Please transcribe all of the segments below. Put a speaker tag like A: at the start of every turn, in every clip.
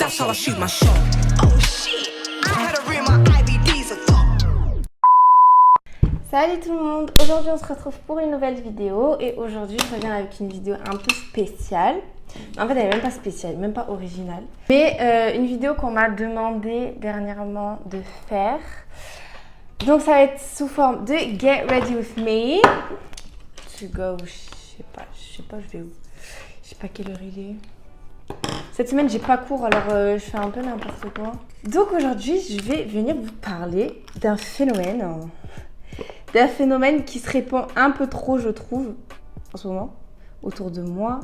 A: That's how I shoot my shot. Oh shit, I had to read my IBDs a thought.
B: Salut tout le monde, aujourd'hui on se retrouve pour une nouvelle vidéo et aujourd'hui je reviens avec une vidéo un peu spéciale. En fait elle n'est même pas spéciale, même pas originale. Mais une vidéo qu'on m'a demandé dernièrement de faire. Donc ça va être sous forme de Get Ready With Me. To go, je sais pas, je vais où. Je sais pas quelle heure il est. Cette semaine j'ai pas cours alors je fais un peu n'importe quoi. Donc aujourd'hui je vais venir vous parler d'un phénomène. D'un phénomène qui se répand un peu trop, je trouve, en ce moment, autour de moi.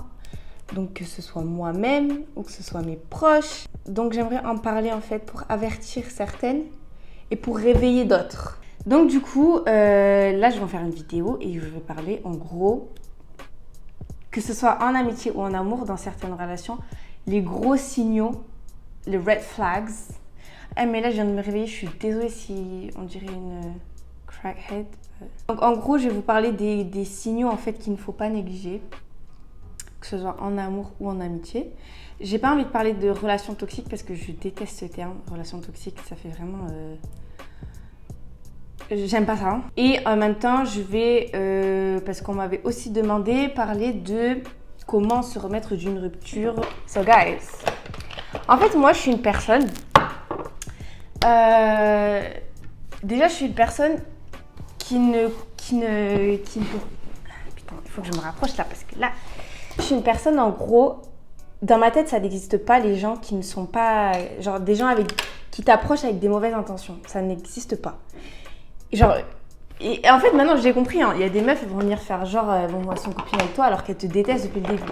B: Donc que ce soit moi-même ou que ce soit mes proches. Donc j'aimerais en parler en fait pour avertir certaines et pour réveiller d'autres. Donc du coup, là je vais en faire une vidéo et je vais parler en gros, que ce soit en amitié ou en amour, dans certaines relations, les gros signaux, les red flags. Ah mais là je viens de me réveiller, je suis désolée si on dirait une crackhead. Donc en gros je vais vous parler des signaux en fait qu'il ne faut pas négliger, que ce soit en amour ou en amitié. J'ai pas envie de parler de relations toxiques parce que je déteste ce terme, relations toxiques, ça fait vraiment... J'aime pas ça. Et en même temps je vais, parce qu'on m'avait aussi demandé, parler de comment se remettre d'une rupture. So guys, en fait moi je suis une personne... déjà je suis une personne qui ne... Putain, il faut que je me rapproche là parce que là... Je suis une personne en gros, dans ma tête ça n'existe pas les gens qui ne sont pas... Genre des gens qui t'approchent avec des mauvaises intentions, ça n'existe pas. Genre... Et en fait maintenant j'ai compris, hein, il y a des meufs qui vont venir faire genre bon, elles sont copines avec toi alors qu'elles te détestent depuis le début.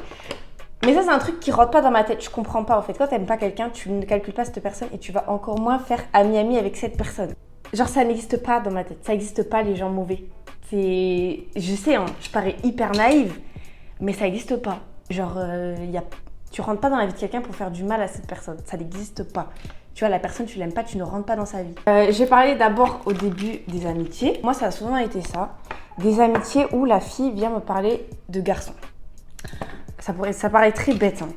B: Mais ça c'est un truc qui rentre pas dans ma tête, je comprends pas en fait. Quand t'aimes pas quelqu'un, tu ne calcules pas cette personne et tu vas encore moins faire ami-ami avec cette personne. Genre ça n'existe pas dans ma tête, ça n'existe pas les gens mauvais. Je sais, hein, je parais hyper naïve, mais ça n'existe pas. Genre, tu rentres pas dans la vie de quelqu'un pour faire du mal à cette personne, ça n'existe pas. Tu vois, la personne, tu l'aimes pas, tu ne rentres pas dans sa vie. J'ai parlé d'abord au début des amitiés. Moi, ça a souvent été ça. Des amitiés où la fille vient me parler de garçons. Ça paraît très bête, hein,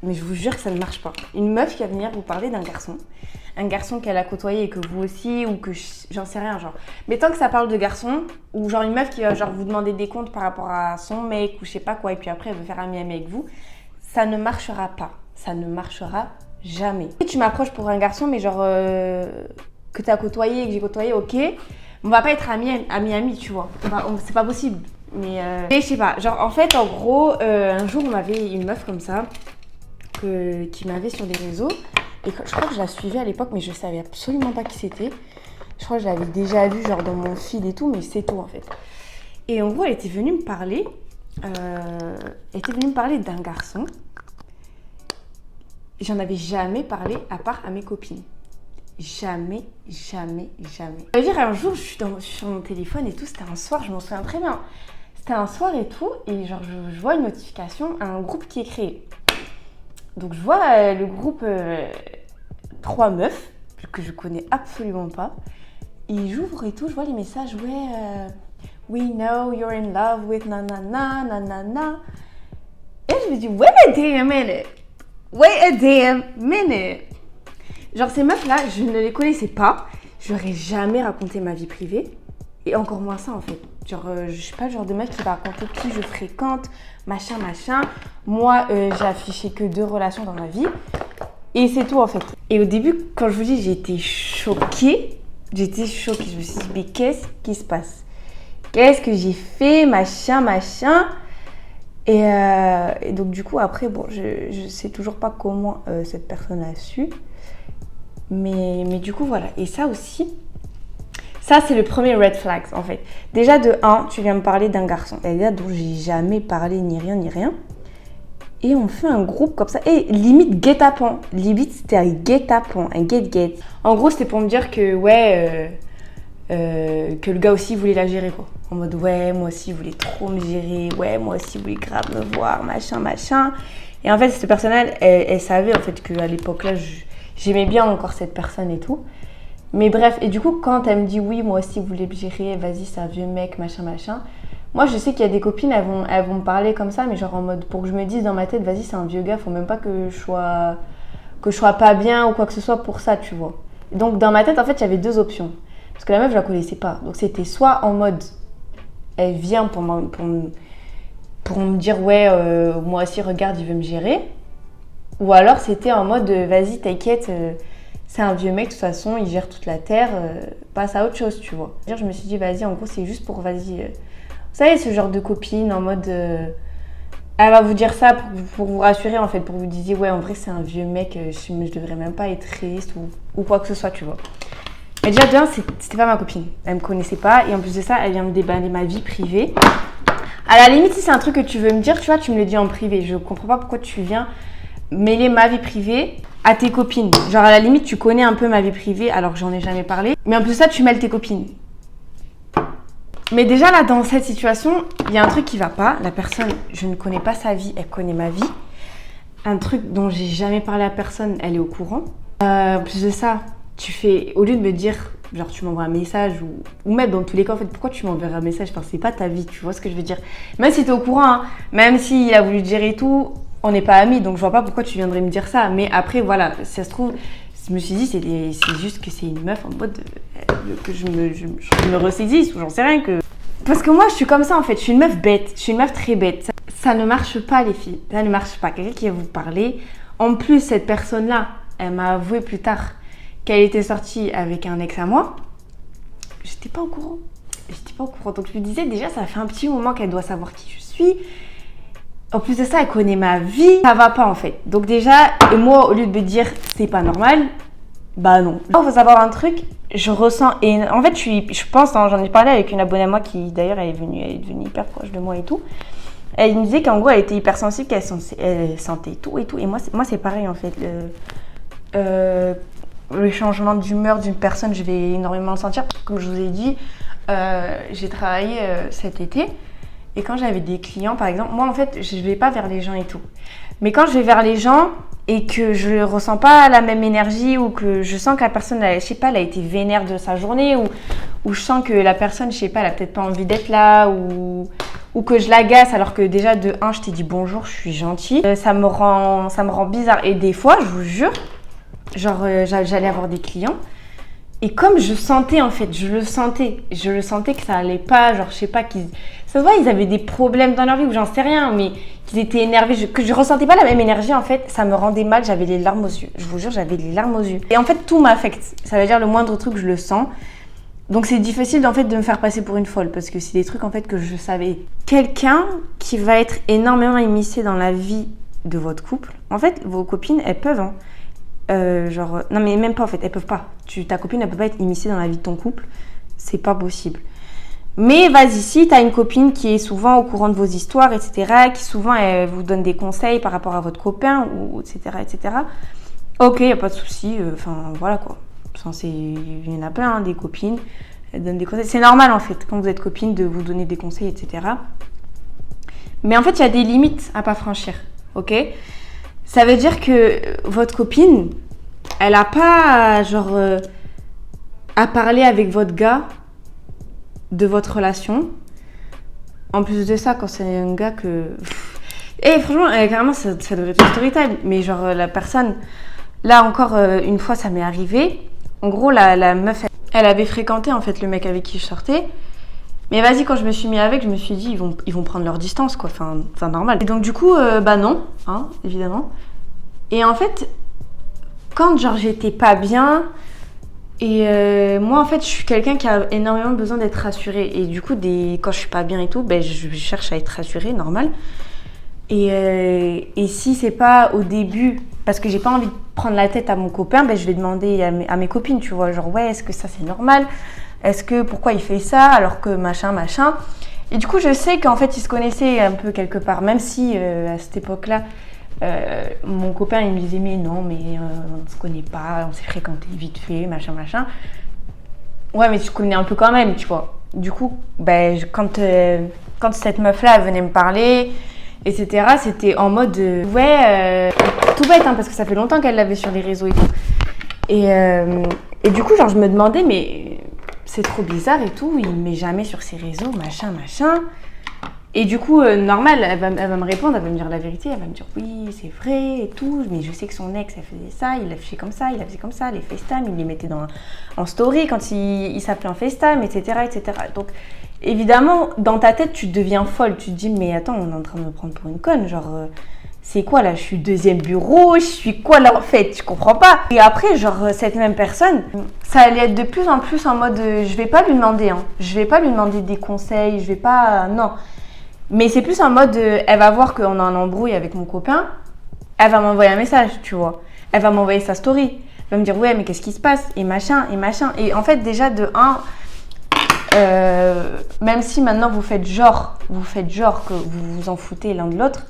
B: mais je vous jure que ça ne marche pas. Une meuf qui va venir vous parler d'un garçon. Un garçon qu'elle a côtoyé et que vous aussi, ou que j'en sais rien, genre. Mais tant que ça parle de garçon, ou genre une meuf qui va genre vous demander des comptes par rapport à son mec, ou je sais pas quoi, et puis après elle veut faire ami-ami avec vous, ça ne marchera pas. Ça ne marchera jamais. Et tu m'approches pour un garçon, mais genre que t'as côtoyé et que j'ai côtoyé, ok, on va pas être ami-ami, tu vois. C'est pas possible. Mais je sais pas, genre en fait, en gros, un jour on m'avait une meuf comme ça, qui m'avait sur les réseaux. Et je crois que je la suivais à l'époque, mais je savais absolument pas qui c'était. Je crois que je l'avais déjà vue genre dans mon feed et tout, mais c'est tout en fait. Et en gros, elle était venue me parler. D'un garçon. J'en avais jamais parlé à part à mes copines. Jamais. Ça veut dire un jour, je suis sur mon téléphone et tout, c'était un soir, je m'en souviens très bien. C'était un soir et tout, et genre je vois une notification à un groupe qui est créé. Donc je vois le groupe 3 meufs que je connais absolument pas. Et j'ouvre et tout, je vois les messages, ouais, we know you're in love with nanana, nanana. Et je me dis, wait a damn minute. Genre ces meufs là, je ne les connaissais pas. Je leur ai jamais raconté ma vie privée. Et encore moins ça en fait. Genre, je suis pas le genre de meuf qui va raconter qui je fréquente, machin. Moi, j'ai affiché que 2 relations dans ma vie. Et c'est tout en fait. Et au début, quand je vous dis, j'ai été choquée. Je me suis dit, mais qu'est-ce qui se passe? Qu'est-ce que j'ai fait, machin. Et donc du coup, après, bon, je sais toujours pas comment cette personne a su. Mais du coup, voilà. Et ça aussi... Ça, c'est le premier red flag, en fait. Déjà, de 1, tu viens me parler d'un garçon. C'est-à-dire dont j'ai jamais parlé ni rien. Et on fait un groupe comme ça. Et limite, guet-apens. Limite, c'était un guet-apens, un get. En gros, c'était pour me dire que, ouais, que le gars aussi voulait la gérer, quoi. En mode, ouais, moi aussi, il voulait trop me gérer. Ouais, moi aussi, il voulait grave me voir, machin. Et en fait, cette personne, elle savait, en fait, qu'à l'époque-là, j'aimais bien encore cette personne et tout. Mais bref, et du coup, quand elle me dit oui, moi aussi, vous voulez me gérer, vas-y, c'est un vieux mec, machin. Moi, je sais qu'il y a des copines, elles vont me parler comme ça, mais genre en mode, pour que je me dise dans ma tête, vas-y, c'est un vieux gars, faut même pas que je sois que je sois pas bien ou quoi que ce soit pour ça, tu vois. Donc dans ma tête, en fait, j'avais 2 options. Parce que la meuf, je la connaissais pas. Donc c'était soit en mode, elle vient pour me dire, ouais, moi aussi, regarde, il veut me gérer. Ou alors c'était en mode, vas-y, t'inquiète, c'est un vieux mec, de toute façon, il gère toute la terre, passe à autre chose, tu vois. Je me suis dit, vas-y, en gros, c'est juste pour, vas-y. Vous savez, ce genre de copine en mode, elle va vous dire ça pour vous rassurer, en fait, pour vous dire, ouais, en vrai, c'est un vieux mec, je devrais même pas être triste ou quoi que ce soit, tu vois. Mais déjà, de un, c'était pas ma copine. Elle me connaissait pas. Et en plus de ça, elle vient me déballer ma vie privée. À la limite, si c'est un truc que tu veux me dire, tu vois, tu me le dis en privé. Je comprends pas pourquoi tu viens mêler ma vie privée à tes copines. Genre, à la limite, tu connais un peu ma vie privée alors que j'en ai jamais parlé. Mais en plus de ça, tu mêles tes copines. Mais déjà, là, dans cette situation, il y a un truc qui va pas. La personne, je ne connais pas sa vie, elle connaît ma vie. Un truc dont j'ai jamais parlé à personne, elle est au courant. En plus de ça, tu fais, au lieu de me dire, genre tu m'envoies un message ou même dans tous les cas, en fait, pourquoi tu m'enverrais un message? Enfin, c'est pas ta vie, tu vois ce que je veux dire. Même si t'es au courant, hein, même s'il a voulu te gérer et tout, on n'est pas amis, donc je vois pas pourquoi tu viendrais me dire ça. Mais après, voilà, si ça se trouve, je me suis dit, c'est juste que c'est une meuf en mode que je me ressaisisse ou j'en sais rien que. Parce que moi, je suis comme ça en fait, je suis une meuf bête, je suis une meuf très bête. Ça ne marche pas, les filles, ça ne marche pas. Quelqu'un qui va vous parler. En plus, cette personne-là, elle m'a avoué plus tard qu'elle était sortie avec un ex à moi. J'étais pas au courant. Donc je me disais déjà, ça fait un petit moment qu'elle doit savoir qui je suis. En plus de ça, elle connaît ma vie. Ça va pas en fait. Donc déjà, et moi, au lieu de me dire c'est pas normal, bah non. Il faut savoir un truc, je ressens. Et en fait, je pense, hein, j'en ai parlé avec une abonnée à moi qui d'ailleurs elle est devenue hyper proche de moi et tout. Elle me disait qu'en gros, elle était hyper sensible, qu'elle sentait tout et tout. Et moi, c'est pareil en fait. Le changement d'humeur d'une personne, je vais énormément le sentir. Comme je vous ai dit, j'ai travaillé cet été et quand j'avais des clients, par exemple, moi en fait, je ne vais pas vers les gens et tout. Mais quand je vais vers les gens et que je ne ressens pas la même énergie ou que je sens que la personne, je sais pas, elle a été vénère de sa journée ou je sens que la personne, je sais pas, elle a peut-être pas envie d'être là ou que je l'agace alors que déjà de 1, je t'ai dit bonjour, je suis gentille. Ça me rend bizarre et des fois, je vous jure, genre j'allais avoir des clients et comme je sentais en fait, je le sentais que ça allait pas, genre je sais pas, ça se voit, ils avaient des problèmes dans leur vie ou j'en sais rien, mais qu'ils étaient énervés, que je ressentais pas la même énergie en fait, ça me rendait mal, j'avais les larmes aux yeux, je vous jure, j'avais les larmes aux yeux. Et en fait tout m'affecte, ça veut dire le moindre truc je le sens. Donc c'est difficile en fait de me faire passer pour une folle parce que c'est des trucs en fait que je savais. Quelqu'un qui va être énormément immiscé dans la vie de votre couple, en fait vos copines elles peuvent hein, non mais même pas en fait, elles peuvent pas. Ta copine elle peut pas être immiscée dans la vie de ton couple, c'est pas possible. Mais vas-y, si t'as une copine qui est souvent au courant de vos histoires, etc., qui souvent elle vous donne des conseils par rapport à votre copain, ou etc., ok, y a pas de souci, enfin voilà quoi. Enfin, il y en a plein, hein, des copines, elles donnent des conseils. C'est normal en fait, quand vous êtes copine, de vous donner des conseils, etc. Mais en fait, il y a des limites à pas franchir, ok? Ça veut dire que votre copine, elle a pas, genre, à parler avec votre gars de votre relation. En plus de ça, quand c'est un gars que... Et franchement, carrément, ça devrait être une story time. Mais genre, la personne... Là encore, une fois, ça m'est arrivé. En gros, la meuf, elle avait fréquenté en fait le mec avec qui je sortais. Mais vas-y, quand je me suis mis avec, je me suis dit, ils vont prendre leur distance, quoi. Enfin, normal. Et donc, du coup, bah non, hein, évidemment. Et en fait, quand genre j'étais pas bien, et moi, en fait, je suis quelqu'un qui a énormément besoin d'être rassurée. Et du coup, quand je suis pas bien et tout, ben, je cherche à être rassurée, normal. Et si c'est pas au début, parce que j'ai pas envie de prendre la tête à mon copain, ben, je vais demander à mes copines, tu vois. Genre, ouais, est-ce que ça c'est normal? Pourquoi il fait ça alors que machin. Et du coup, je sais qu'en fait, ils se connaissaient un peu quelque part, même si à cette époque-là, mon copain, il me disait, mais non, mais on se connaît pas, on s'est fréquenté vite fait, machin. Ouais, mais tu connais un peu quand même, tu vois. Du coup, ben, quand cette meuf-là, elle venait me parler, etc., c'était en mode, tout bête, hein, parce que ça fait longtemps qu'elle l'avait sur les réseaux et tout. Et du coup, genre, je me demandais, mais c'est trop bizarre et tout, il me met jamais sur ses réseaux, machin. Et du coup, normal, elle va me répondre, elle va me dire la vérité, elle va me dire oui, c'est vrai et tout, mais je sais que son ex, elle faisait ça, il affichait comme ça, il a fait comme ça, les FaceTime, il les mettait en story quand il s'appelait en FaceTime, etc., etc. Donc, évidemment, dans ta tête, tu deviens folle, tu te dis, mais attends, on est en train de me prendre pour une conne, genre, c'est quoi là, je suis deuxième bureau, je suis quoi là en fait, je comprends pas. Et après, genre, cette même personne, ça allait être de plus en plus en mode, je vais pas lui demander, je vais pas lui demander des conseils, je vais pas, non. Mais c'est plus en mode, elle va voir qu'on a un embrouille avec mon copain, elle va m'envoyer un message, tu vois. Elle va m'envoyer sa story. Elle va me dire, ouais, mais qu'est-ce qui se passe? Et machin, et machin. Et en fait, déjà, de un, même si maintenant vous faites genre que vous vous en foutez l'un de l'autre,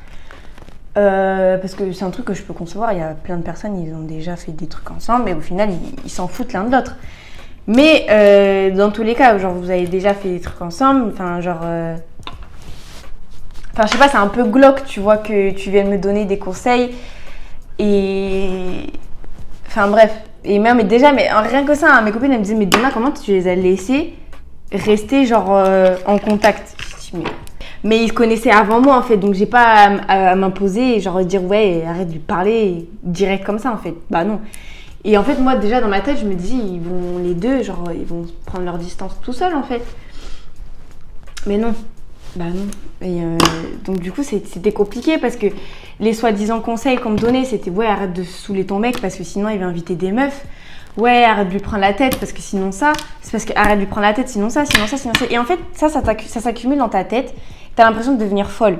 B: parce que c'est un truc que je peux concevoir, il y a plein de personnes, ils ont déjà fait des trucs ensemble, mais au final, ils s'en foutent l'un de l'autre. Mais dans tous les cas, genre, vous avez déjà fait des trucs ensemble, enfin, genre... Enfin, je sais pas, c'est un peu glauque, tu vois, que tu viennes me donner des conseils. Et... Enfin, bref. Et même, déjà, mais rien que ça, hein, mes copines, elles me disaient, mais Donna, comment tu les as laissés rester, genre, en contact? Je dis, mais ils se connaissaient avant moi, en fait, donc j'ai pas à m'imposer et genre dire, ouais, arrête de lui parler direct comme ça, en fait. Bah non. Et en fait, moi, déjà, dans ma tête, je me dis, ils vont, les deux, genre, ils vont prendre leur distance tout seuls, en fait. Mais non. Bah non. Et donc du coup c'était compliqué parce que les soi-disant conseils qu'on me donnait c'était ouais arrête de saouler ton mec parce que sinon il va inviter des meufs. Ouais arrête de lui prendre la tête parce que sinon ça. C'est parce que arrête de lui prendre la tête sinon ça, sinon ça, sinon ça. Et en fait ça s'accumule dans ta tête. T'as l'impression de devenir folle.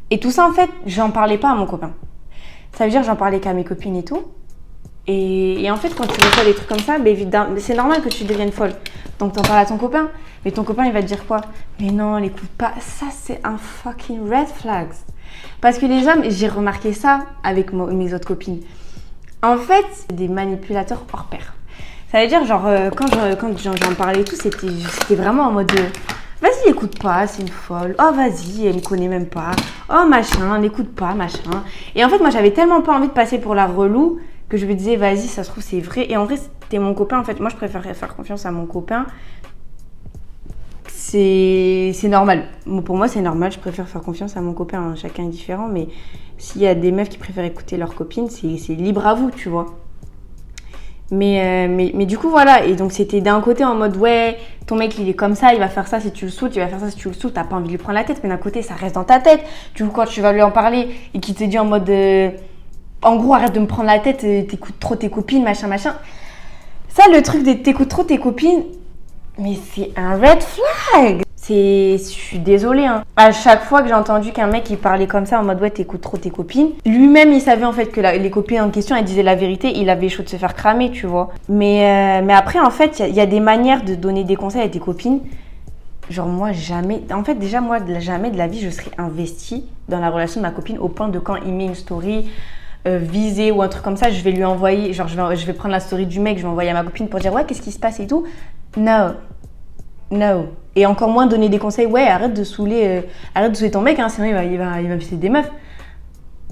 B: Et tout ça en fait j'en parlais pas à mon copain. Ça veut dire j'en parlais qu'à mes copines et tout. Et en fait, quand tu reçois des trucs comme ça, c'est normal que tu deviennes folle. Donc, t'en parles à ton copain. Mais ton copain, il va te dire quoi? Mais non, l'écoute pas. Ça, c'est un fucking red flag. Parce que les hommes, j'ai remarqué ça avec mes autres copines. En fait, c'est des manipulateurs hors pair. Ça veut dire, genre, quand j'en parlais et tout, c'était vraiment en mode... vas-y, l'écoute pas, c'est une folle. Oh, vas-y, elle me connaît même pas. Oh, machin, n'écoute pas, machin. Et en fait, moi, j'avais tellement pas envie de passer pour la relou que je me disais, vas-y, ça se trouve, c'est vrai. Et en vrai, c'était mon copain. En fait, moi, je préférerais faire confiance à mon copain. C'est normal. Pour moi, c'est normal. Je préfère faire confiance à mon copain. Hein. Chacun est différent. Mais s'il y a des meufs qui préfèrent écouter leur copine, c'est libre à vous, tu vois. Mais du coup, voilà. Et donc, c'était d'un côté en mode, ouais, ton mec, il est comme ça, il va faire ça si tu le saoules, il va faire ça si tu le saoules, t'as pas envie de lui prendre la tête. Mais d'un côté, ça reste dans ta tête. Du coup, quand tu vas lui en parler et qu'il te dit en mode... en gros, arrête de me prendre la tête, t'écoutes trop tes copines, machin, machin. Ça, le truc de t'écoutes trop tes copines, mais c'est un red flag. Je suis désolée, hein. À chaque fois que j'ai entendu qu'un mec il parlait comme ça en mode ouais t'écoutes trop tes copines, lui-même il savait en fait que les copines en question elles disaient la vérité, il avait chaud de se faire cramer, tu vois. Mais après en fait il y a des manières de donner des conseils à tes copines. Genre moi jamais, en fait déjà moi jamais de la vie je serais investie dans la relation de ma copine au point de quand il met une story visée ou un truc comme ça, je vais lui envoyer, genre je vais prendre la story du mec, je vais envoyer à ma copine pour dire ouais qu'est-ce qui se passe et tout. No. Et encore moins donner des conseils, ouais arrête de saouler ton mec, hein, sinon il va visiter des meufs.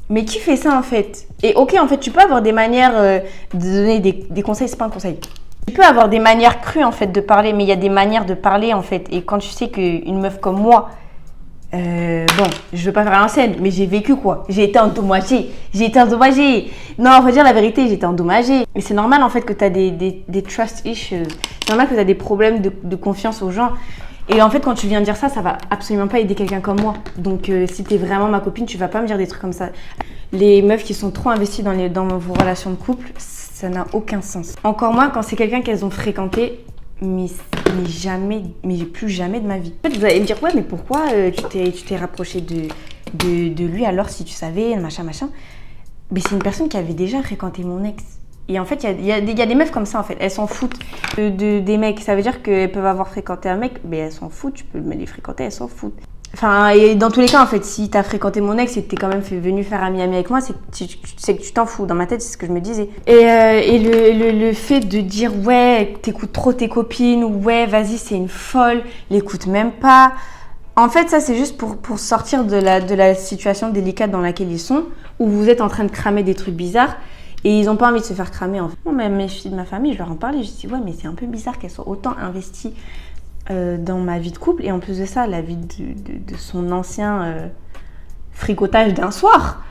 B: Mais qui fait ça en fait? Et ok en fait tu peux avoir des manières de donner des conseils, c'est pas un conseil. Tu peux avoir des manières crues en fait de parler, mais il y a des manières de parler en fait. Et quand tu sais qu'une meuf comme moi, bon, je veux pas faire la scène, mais j'ai vécu quoi. J'ai été endommagée. Non, on va dire la vérité, j'ai été endommagée. Et c'est normal en fait que tu as des trust issues. C'est normal que tu as des problèmes de confiance aux gens. Et en fait, quand tu viens dire ça, ça va absolument pas aider quelqu'un comme moi. Donc, si t'es vraiment ma copine, tu vas pas me dire des trucs comme ça. Les meufs qui sont trop investies dans vos relations de couple, ça n'a aucun sens. Encore moins quand c'est quelqu'un qu'elles ont fréquenté, mais plus jamais de ma vie. En fait, vous allez me dire, ouais, mais pourquoi tu t'es rapproché de lui alors si tu savais, machin. Mais c'est une personne qui avait déjà fréquenté mon ex. Et en fait, il y a des meufs comme ça, en fait. Elles s'en foutent des mecs. Ça veut dire qu'elles peuvent avoir fréquenté un mec, mais elles s'en foutent. Tu peux les fréquenter, elles s'en foutent. Enfin, et dans tous les cas, en fait, si t'as fréquenté mon ex et que t'es quand même venu faire ami avec moi, c'est que tu t'en fous. Dans ma tête, c'est ce que je me disais. Et le fait de dire, ouais, t'écoutes trop tes copines, ou ouais, vas-y, c'est une folle, l'écoute même pas. En fait, ça, c'est juste pour sortir de la situation délicate dans laquelle ils sont, où vous êtes en train de cramer des trucs bizarres. Et ils n'ont pas envie de se faire cramer en fait. Bon, mais mes filles de ma famille, je leur en parlais. Je dis ouais, mais c'est un peu bizarre qu'elles soient autant investies dans ma vie de couple. Et en plus de ça, la vie de son ancien fricotage d'un soir.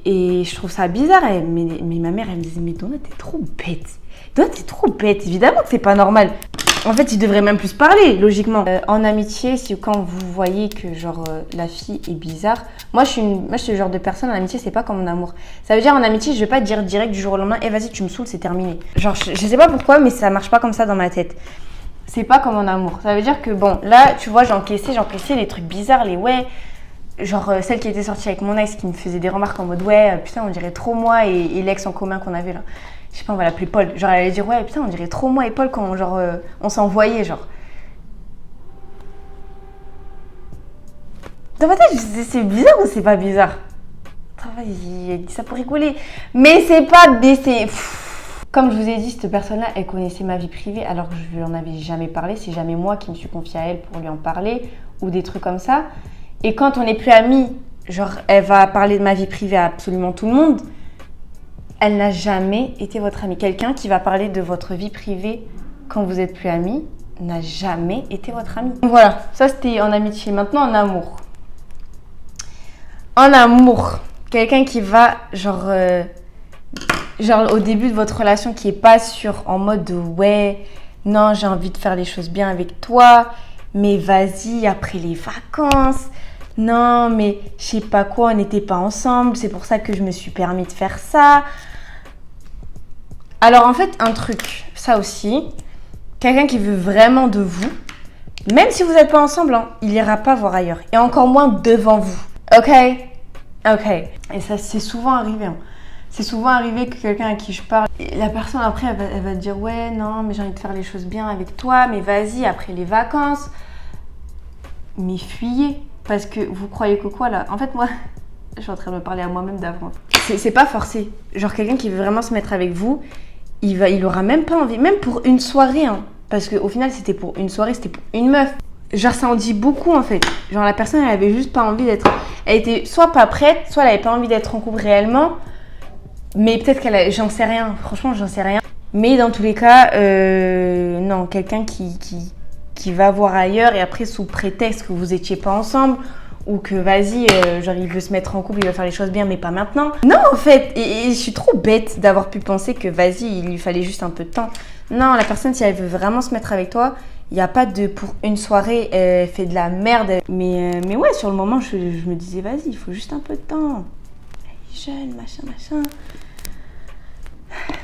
B: Et je trouve ça bizarre. Mais ma mère, elle me disait, mais Donna, t'es trop bête. Donna, t'es trop bête. Évidemment que c'est pas normal. En fait, ils devraient même plus parler, logiquement. En amitié, c'est quand vous voyez que genre la fille est bizarre. Moi, je suis le genre de personne, en amitié, c'est pas comme en amour. Ça veut dire, en amitié, je vais pas te dire direct du jour au lendemain, vas-y, tu me saoules, c'est terminé. Genre, je sais pas pourquoi, mais ça marche pas comme ça dans ma tête. C'est pas comme en amour. Ça veut dire que, bon, là, tu vois, j'ai encaissé les trucs bizarres, les ouais. Genre, celle qui était sortie avec mon ex, qui me faisait des remarques en mode, ouais, putain, on dirait trop moi et l'ex en commun qu'on avait là. Je sais pas, on va l'appeler Paul. Genre, elle allait dire, ouais, putain, on dirait trop moi et Paul quand genre, on s'envoyait, genre. Dans ma tête, je disais, c'est bizarre ou c'est pas bizarre? Il a dit ça pour rigoler. Mais c'est pas baissé. Comme je vous ai dit, cette personne-là, elle connaissait ma vie privée alors que je lui en avais jamais parlé. C'est jamais moi qui me suis confiée à elle pour lui en parler ou des trucs comme ça. Et quand on n'est plus amis, genre, elle va parler de ma vie privée à absolument tout le monde. Elle n'a jamais été votre amie. Quelqu'un qui va parler de votre vie privée quand vous n'êtes plus amis n'a jamais été votre ami. Voilà, ça c'était en amitié. Maintenant en amour. En amour, quelqu'un qui va genre au début de votre relation qui est pas sûr, en mode de, ouais, non, j'ai envie de faire les choses bien avec toi, mais vas-y après les vacances. Non, mais je sais pas quoi, on n'était pas ensemble, c'est pour ça que je me suis permis de faire ça. Alors en fait, un truc, ça aussi, quelqu'un qui veut vraiment de vous, même si vous n'êtes pas ensemble, hein, il n'ira pas voir ailleurs. Et encore moins devant vous. Ok. Et ça, c'est souvent arrivé. Hein. C'est souvent arrivé que quelqu'un à qui je parle, la personne après, elle va dire, ouais, non, mais j'ai envie de faire les choses bien avec toi, mais vas-y, après les vacances. Mais fuyez. Parce que vous croyez que quoi là? En fait, moi, je suis en train de me parler à moi-même d'avant. C'est pas forcé. Genre, quelqu'un qui veut vraiment se mettre avec vous, il aura même pas envie, même pour une soirée. Hein, parce qu'au final, c'était pour une soirée, c'était pour une meuf. Genre, ça en dit beaucoup en fait. Genre, la personne, elle avait juste pas envie d'être. Elle était soit pas prête, soit elle avait pas envie d'être en couple réellement. Mais peut-être qu'elle a. J'en sais rien. Franchement, j'en sais rien. Mais dans tous les cas, non, quelqu'un qui va voir ailleurs et après sous prétexte que vous étiez pas ensemble ou que vas-y, genre il veut se mettre en couple, il va faire les choses bien mais pas maintenant. Non en fait, et je suis trop bête d'avoir pu penser que vas-y, il lui fallait juste un peu de temps. Non, la personne si elle veut vraiment se mettre avec toi, il n'y a pas de pour une soirée, elle fait de la merde. Mais ouais, sur le moment, je me disais vas-y, il faut juste un peu de temps. Elle est jeune, machin.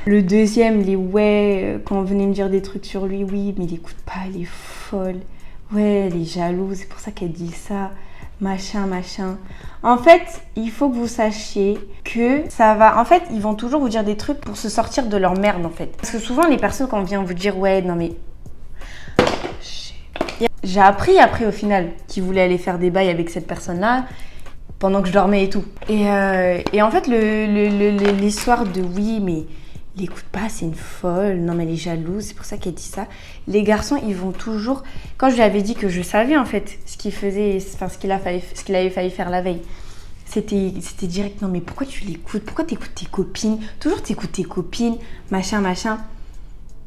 B: Le deuxième, les ouais, quand on venait me dire des trucs sur lui, oui, mais il écoute pas, elle est folle. Ouais, elle est jalouse, c'est pour ça qu'elle dit ça. Machin. En fait, il faut que vous sachiez que ça va... En fait, ils vont toujours vous dire des trucs pour se sortir de leur merde, en fait. Parce que souvent, les personnes, quand on vient vous dire, ouais, non mais... J'ai appris après, au final, qu'ils voulaient aller faire des bails avec cette personne-là pendant que je dormais et tout. Et en fait, l'histoire de oui, mais... il écoute pas, c'est une folle, non mais elle est jalouse, c'est pour ça qu'elle dit ça. Les garçons, ils vont toujours... Quand je lui avais dit que je savais en fait ce qu'il faisait, enfin ce qu'il avait failli faire la veille, c'était direct, non mais pourquoi tu l'écoutes? Pourquoi t'écoutes tes copines? Toujours t'écoutes tes copines, machin. Parce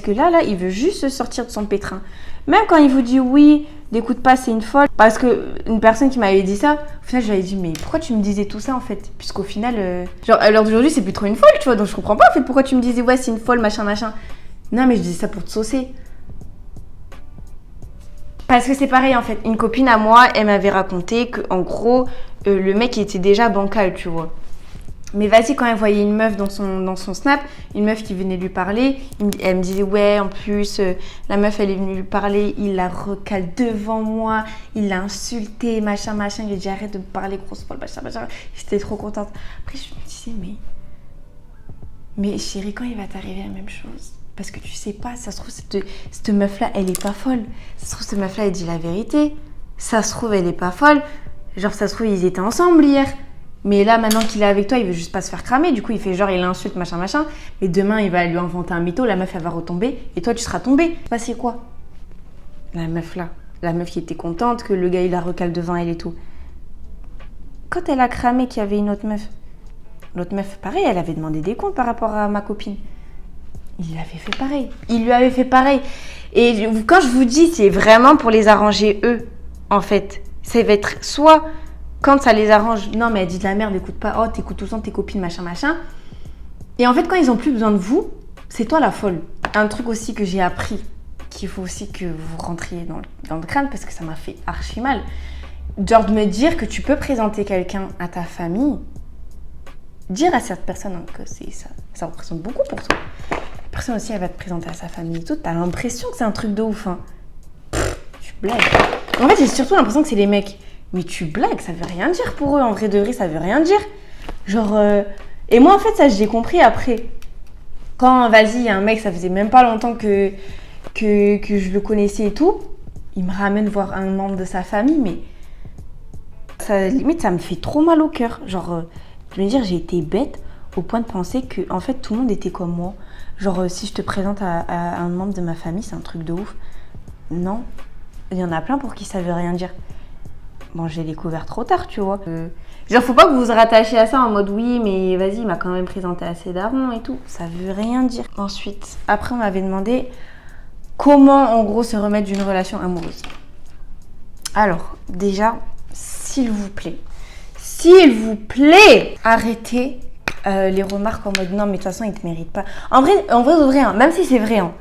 B: que là, il veut juste se sortir de son pétrin. Même quand il vous dit oui, n'écoute pas, c'est une folle. Parce qu'une personne qui m'avait dit ça, au final, je lui avais dit, mais pourquoi tu me disais tout ça en fait? Puisqu'au final, genre à l'heure d'aujourd'hui, c'est plus trop une folle, tu vois. Donc je comprends pas en fait pourquoi tu me disais, ouais, c'est une folle, machin. Non, mais je disais ça pour te saucer. Parce que c'est pareil en fait. Une copine à moi, elle m'avait raconté qu'en gros, le mec il était déjà bancal, tu vois. Mais vas-y, quand elle voyait une meuf dans son snap, une meuf qui venait lui parler, elle me disait ouais, en plus, la meuf elle est venue lui parler, il la recale devant moi, il l'a insulté, machin, il lui a dit arrête de me parler, grosse folle, machin. J'étais trop contente. Après, je me disais mais chérie, quand il va t'arriver la même chose? Parce que tu sais pas, ça se trouve, cette meuf-là, elle est pas folle. Ça se trouve, cette meuf-là, elle dit la vérité. Ça se trouve, elle est pas folle. Genre, ça se trouve, ils étaient ensemble hier. Mais là, maintenant qu'il est avec toi, il veut juste pas se faire cramer. Du coup, il fait genre, il l'insulte, machin. Mais demain, il va lui inventer un mytho. La meuf, elle va retomber. Et toi, tu seras tombé. C'est quoi? La meuf là. La meuf qui était contente que le gars, il la recale devant elle et tout. Quand elle a cramé qu'il y avait une autre meuf. L'autre meuf, pareil, elle avait demandé des comptes par rapport à ma copine. il lui avait fait pareil. Il lui avait fait pareil. Et quand je vous dis, c'est vraiment pour les arranger eux, en fait. Ça va être soit quand ça les arrange, non mais elle dit de la merde, écoute pas, oh t'écoutes tout le temps tes copines, machin. Et en fait, quand ils ont plus besoin de vous, c'est toi la folle. Un truc aussi que j'ai appris, qu'il faut aussi que vous rentriez dans le crâne, parce que ça m'a fait archi mal. Genre de me dire que tu peux présenter quelqu'un à ta famille, dire à cette personne que ça représente beaucoup pour toi. La personne aussi, elle va te présenter à sa famille et tout. T'as l'impression que c'est un truc de ouf. Hein. Tu blagues. En fait, j'ai surtout l'impression que c'est les mecs. Mais tu blagues, ça veut rien dire pour eux. En vrai de vrai, ça veut rien dire. Genre... Et moi, en fait, ça, j'ai compris après. Quand, vas-y, il y a un mec, ça faisait même pas longtemps que je le connaissais et tout. Il me ramène voir un membre de sa famille, mais... Ça, limite, ça me fait trop mal au cœur. Genre, je veux dire, j'ai été bête au point de penser que, en fait, tout le monde était comme moi. Genre, si je te présente à un membre de ma famille, c'est un truc de ouf. Non. Il y en a plein pour qui ça veut rien dire. Bon, j'ai découvert trop tard, tu vois. Genre, faut pas que vous vous rattachiez à ça en mode oui, mais vas-y, il m'a quand même présenté à ses darons et tout. Ça veut rien dire. Ensuite, après, on m'avait demandé comment, en gros, se remettre d'une relation amoureuse. Alors, déjà, s'il vous plaît, arrêtez les remarques en mode non, mais de toute façon, il te mérite pas. En vrai, hein, même si c'est vrai, hein.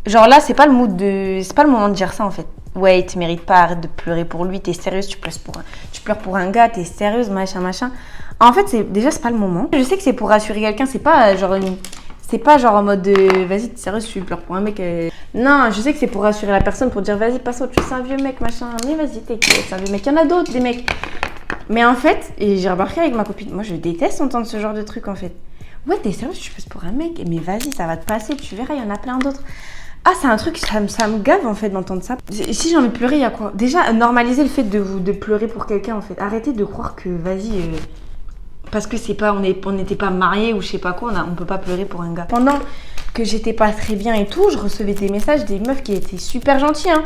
B: Genre là, c'est pas le moment de dire ça en fait. Ouais, il te mérite pas, arrête de pleurer pour lui, t'es sérieuse, tu pleures pour un gars, t'es sérieuse, machin. En fait, c'est pas le moment. Je sais que c'est pour rassurer quelqu'un, c'est pas genre en mode vas-y, t'es sérieuse, tu pleures pour un mec. Non, je sais que c'est pour rassurer la personne, pour dire vas-y, passe autre chose, c'est un vieux mec, machin. Mais vas-y, c'est un vieux mec. Il y en a d'autres, des mecs. Mais en fait, et j'ai remarqué avec ma copine, moi je déteste entendre ce genre de truc en fait. Ouais, t'es sérieuse, tu passes pour un mec, mais vas-y, ça va te passer, tu verras, il y en a plein d'autres. Ah, c'est un truc, ça me gave en fait d'entendre ça. Si j'ai envie de pleurer, il y a quoi? Déjà, normaliser le fait de pleurer pour quelqu'un en fait. Arrêtez de croire que, vas-y, parce que c'est pas, on n'était pas mariés ou je sais pas quoi, on peut pas pleurer pour un gars. Pendant que j'étais pas très bien et tout, je recevais des messages des meufs qui étaient super gentilles, hein.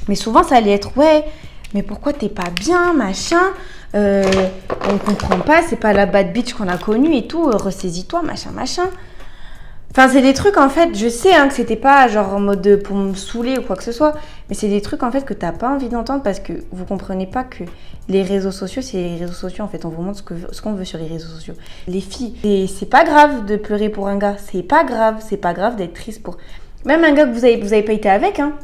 B: Mais souvent, ça allait être, ouais, mais pourquoi t'es pas bien, machin, on comprend pas, c'est pas la bad bitch qu'on a connue et tout, ressaisis-toi, machin. Enfin, c'est des trucs, en fait, je sais hein, que c'était pas genre en mode pour me saouler ou quoi que ce soit, mais c'est des trucs, en fait, que t'as pas envie d'entendre parce que vous comprenez pas que les réseaux sociaux, c'est les réseaux sociaux, en fait, on vous montre ce qu'on veut sur les réseaux sociaux. Les filles, c'est pas grave de pleurer pour un gars, c'est pas grave d'être triste pour... Même un gars que vous avez pas été avec, hein,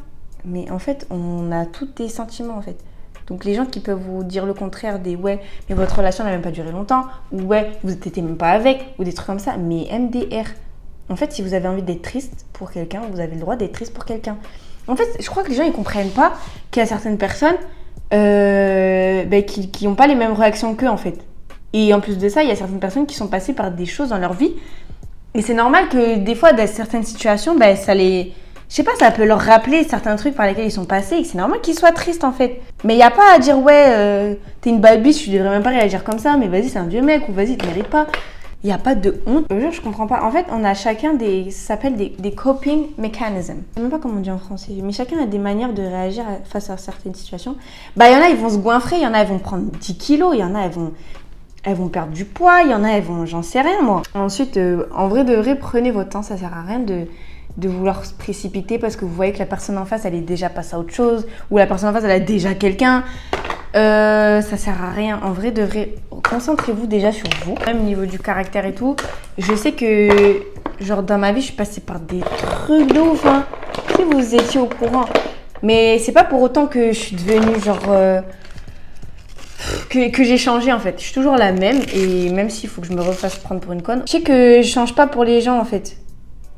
B: mais en fait, on a tous des sentiments, en fait. Donc les gens qui peuvent vous dire le contraire des ouais, mais votre relation n'a même pas duré longtemps, ou ouais, vous n'étiez même pas avec, ou des trucs comme ça, mais MDR. En fait, si vous avez envie d'être triste pour quelqu'un, vous avez le droit d'être triste pour quelqu'un. En fait, je crois que les gens, ils comprennent pas qu'il y a certaines personnes qui n'ont pas les mêmes réactions qu'eux, en fait. Et en plus de ça, il y a certaines personnes qui sont passées par des choses dans leur vie. Et c'est normal que des fois, dans certaines situations, ça les... Je sais pas, ça peut leur rappeler certains trucs par lesquels ils sont passés et que c'est normal qu'ils soient tristes, en fait. Mais il n'y a pas à dire, ouais, t'es une bad bitch, tu devrais même pas réagir comme ça, mais vas-y, c'est un vieux mec, ou vas-y, tu mérites pas. Il n'y a pas de honte. Je comprends pas. En fait, on a chacun ça s'appelle des coping mechanisms. Je sais même pas comment on dit en français, mais chacun a des manières de réagir face à certaines situations. Il y en a, ils vont se goinfrer, il y en a, ils vont prendre 10 kilos, il y en a, elles vont perdre du poids, il y en a, elles vont, j'en sais rien, moi. Ensuite, en vrai de vrai, prenez votre temps, ça sert à rien de vouloir se précipiter parce que vous voyez que la personne en face, elle est déjà passée à autre chose, ou la personne en face, elle a déjà quelqu'un. Ça sert à rien. En vrai de vrai, concentrez-vous déjà sur vous. Même au niveau du caractère et tout, je sais que genre dans ma vie, je suis passée par des trucs de ouf, hein. Si vous étiez au courant. Mais c'est pas pour autant que je suis devenue genre... que j'ai changé en fait. Je suis toujours la même et même s'il faut que je me refasse prendre pour une conne, je sais que je change pas pour les gens en fait.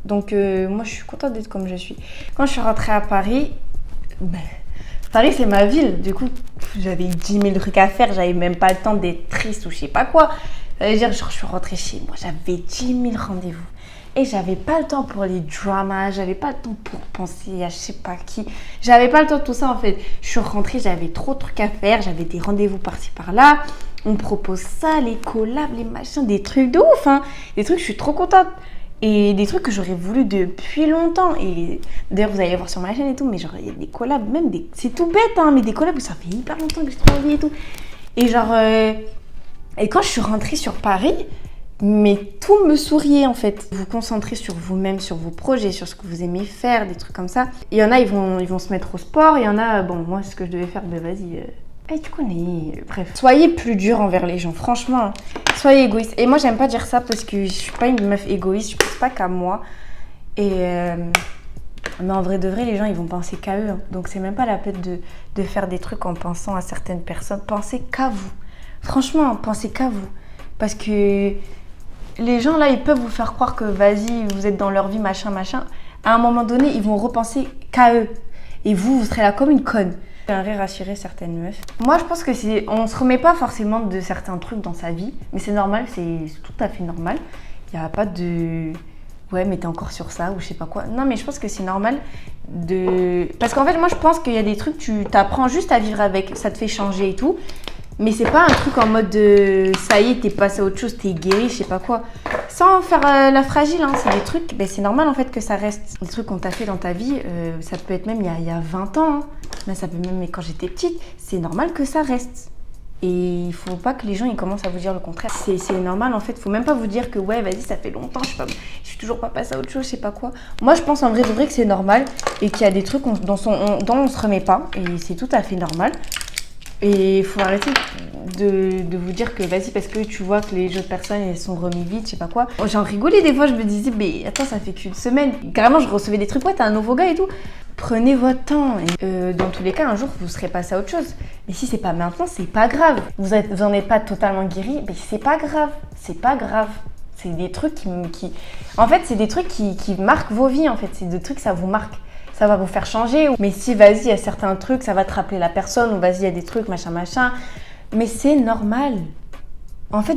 B: Donc moi je suis contente d'être comme je suis. Quand je suis rentrée à Paris, Paris c'est ma ville, du coup j'avais 10 000 trucs à faire, j'avais même pas le temps d'être triste ou je sais pas quoi. Ça veut dire genre je suis rentrée chez moi, j'avais 10 000 rendez-vous. Et j'avais pas le temps pour les dramas, j'avais pas le temps pour penser à je sais pas qui. J'avais pas le temps de tout ça en fait. Je suis rentrée, j'avais trop de trucs à faire, j'avais des rendez-vous par-ci par-là. On me propose ça, les collabs, les machins, des trucs de ouf, hein. Des trucs, je suis trop contente. Et des trucs que j'aurais voulu depuis longtemps. Et d'ailleurs, vous allez voir sur ma chaîne et tout, mais genre, il y a des collabs, même des... C'est tout bête, hein, mais des collabs, ça fait hyper longtemps que j'ai trop envie et tout. Et genre... Et quand je suis rentrée sur Paris, Mais tout me souriait en fait. Vous concentrez sur vous-même, sur vos projets, sur ce que vous aimez faire, des trucs comme ça. Il y en a, ils vont se mettre au sport. Il y en a, bon, moi, ce que je devais faire, ben vas-y. Tu connais. Bref. Soyez plus dur envers les gens, franchement. Hein. Soyez égoïste. Et moi, j'aime pas dire ça parce que je suis pas une meuf égoïste. Je pense pas qu'à moi. Mais en vrai de vrai, les gens, ils vont penser qu'à eux. Hein. Donc, c'est même pas la peine de faire des trucs en pensant à certaines personnes. Pensez qu'à vous. Franchement, pensez qu'à vous. Parce que les gens, là, ils peuvent vous faire croire que, vas-y, vous êtes dans leur vie, machin, machin. À un moment donné, ils vont repenser qu'à eux. Et vous serez là comme une conne. J'aimerais rassurer certaines meufs. Moi, je pense que on se remet pas forcément de certains trucs dans sa vie. Mais c'est normal, c'est tout à fait normal. Il n'y a pas de... Ouais, mais t'es encore sur ça ou je sais pas quoi. Non, mais je pense que c'est normal de... Parce qu'en fait, moi, je pense qu'il y a des trucs, tu t'apprends juste à vivre avec. Ça te fait changer et tout. Mais c'est pas un truc en mode de ça y est, t'es passé à autre chose, t'es guéri, je sais pas quoi. Sans faire la fragile, hein, c'est des trucs, ben c'est normal en fait que ça reste. Les trucs qu'on t'a fait dans ta vie, ça peut être même il y a 20 ans, hein. Là, ça peut même quand j'étais petite, c'est normal que ça reste. Et il faut pas que les gens ils commencent à vous dire le contraire. C'est normal en fait, faut même pas vous dire que ouais, vas-y, ça fait longtemps, je suis toujours pas passée à autre chose, je sais pas quoi. Moi, je pense en vrai de vrai que c'est normal et qu'il y a des trucs dont on se remet pas et c'est tout à fait normal. Et il faut arrêter de vous dire que vas-y, parce que tu vois que les autres personnes elles sont remis vite, je sais pas quoi. J'en rigolais des fois, je me disais, mais attends, ça fait qu'une semaine. Carrément, je recevais des trucs, ouais, t'as un nouveau gars et tout. Prenez votre temps. Et, dans tous les cas, un jour, vous serez passé à autre chose. Mais si c'est pas maintenant, c'est pas grave. Vous en êtes pas totalement guéri, mais c'est pas grave. C'est pas grave. C'est des trucs qui... En fait, c'est des trucs qui marquent vos vies, en fait. C'est des trucs, ça vous marque. Ça va vous faire changer. Mais si, vas-y, il y a certains trucs, ça va te rappeler la personne. Ou vas-y, il y a des trucs, machin, machin. Mais c'est normal. En fait,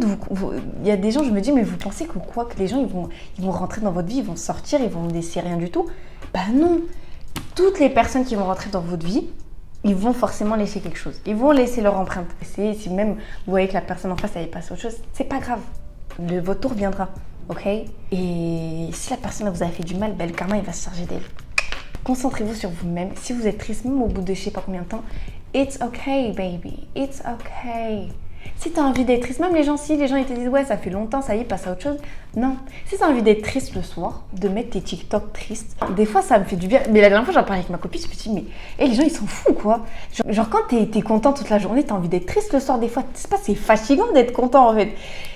B: il y a des gens, je me dis, mais vous pensez que quoi? Que les gens, ils vont rentrer dans votre vie, ils vont sortir, ils vont ne laisser rien du tout? Bah non. Toutes les personnes qui vont rentrer dans votre vie, ils vont forcément laisser quelque chose. Ils vont laisser leur empreinte. Si même vous voyez que la personne en face, elle est passée à autre chose, c'est pas grave. Votre tour viendra, ok? Et si la personne vous a fait du mal, ben, le karma, il va se charger d'elle. Concentrez-vous sur vous-même. Si vous êtes triste, même au bout de je sais pas combien de temps, it's okay, baby. It's okay. Si tu as envie d'être triste, même les gens ils te disent ouais, ça fait longtemps, ça y est, passe à autre chose. Non. Si tu as envie d'être triste le soir, de mettre tes TikTok tristes, des fois ça me fait du bien. Mais la dernière fois, j'en parlais avec ma copine, je me suis dit, mais les gens ils s'en foutent quoi. Genre quand t'es content toute la journée, t'as envie d'être triste le soir, des fois, c'est fatigant d'être content en fait.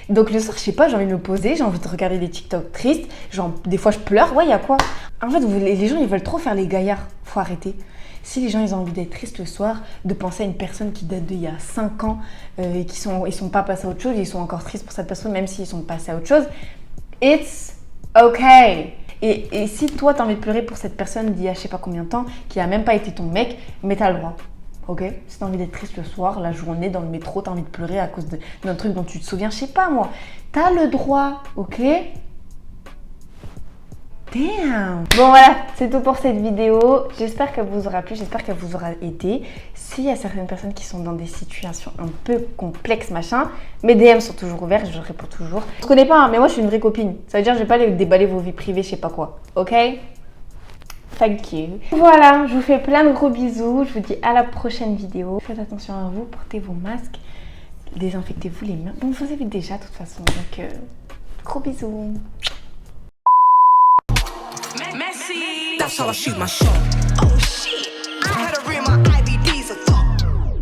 B: Donc le soir, je sais pas, j'ai envie de me poser, j'ai envie de regarder des TikTok tristes, genre des fois je pleure, ouais, y a quoi. En fait, les gens ils veulent trop faire les gaillards, faut arrêter. Si les gens ils ont envie d'être tristes le soir, de penser à une personne qui date d'il y a 5 ans et ils sont pas passés à autre chose, ils sont encore tristes pour cette personne même s'ils sont passés à autre chose, it's okay. Et si toi t'as envie de pleurer pour cette personne d'il y a je sais pas combien de temps, qui a même pas été ton mec, mais t'as le droit. Ok? Si t'as envie d'être triste le soir, la journée, dans le métro, t'as envie de pleurer à cause d'un truc dont tu te souviens, je sais pas moi, t'as le droit, ok? Damn. Bon voilà, c'est tout pour cette vidéo. J'espère qu'elle vous aura plu, j'espère qu'elle vous aura aidé. S'il y a certaines personnes qui sont dans des situations un peu complexes, machin, mes DM sont toujours ouverts, je réponds toujours. Je connais pas, hein, mais moi je suis une vraie copine. Ça veut dire que je vais pas aller déballer vos vies privées, je sais pas quoi. Ok? Thank you. Voilà, je vous fais plein de gros bisous. Je vous dis à la prochaine vidéo. Faites attention à vous, portez vos masques, désinfectez-vous les mains. Bon, vous savez déjà de toute façon, donc gros bisous.
A: Messy. That's how I shoot my shot.